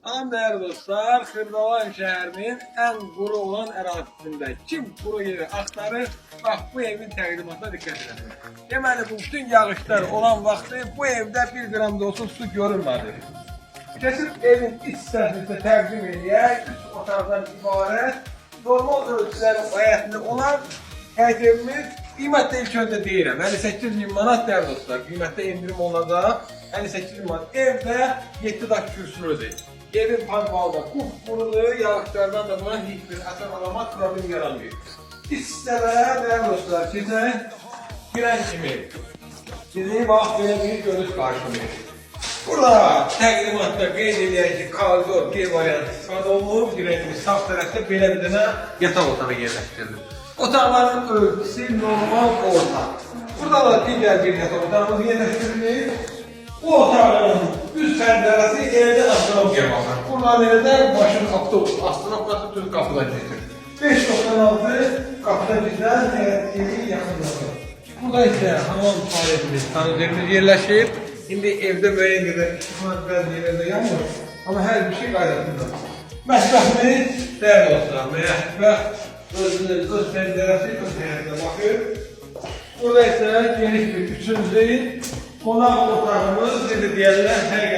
Salam değerli dostlar, Xırdalan şəhərinin ən quru olan ərazisində kim quru yeri axtarır, bax bu evin təqdimatına diqqət edin. Deməli bu bütün yağışlar olan vaxtı bu evdə 1 qram da olsa su görünmədi. Keçib evin iç hissəsində təqdim edək, 3 otaqdan ibarət, normal ölçülərin həyətində olan həyət evimiz qiymətdə ilk öncə deyirəm, 58.000 manat değerli dostlar, qiymətdə indirim olacaq, 58.000 manat. Evdə 7 daş kürsülüdür. Evin panvalda kupkurulu yağışlardan da buna hiçbir atar alamak problem yaramıyor. İstələr değerli dostlar, sizə girən kimi sizi bax belə bir görüş qarşılıyor. Burada təqdimatda qeyd edək ki, koridor G variantı istifadə olunub, girən kimi sağ tərəfdə belə bir dənə yataq otağı yerləşdirilir. Otaqların ölçüsü normal orta. Burada da digər bir yataq otağımız yerləşdirilir. Bu otağın üst pəncərəsi evdə astronomiya baxır. Buradan evdə başın avtobus, astronomiya Türk qapıdan getir. 5.6 qapıdan bizdən evi yaxınlaşır. Burada isə hamam tualetimiz, saniterimiz yerləşir. İndi evdə müəyyən qədər işıqlar bəzi yerlərdə yanmır. Amma hər bir şey qaydasında. Mətbəximiz değerli dostlar, mətbəx öz pəncərəsi öz həyətdə baxır. Burada isə geniş bir üçüncü qonaq otağımız, dedi deyərlər, hər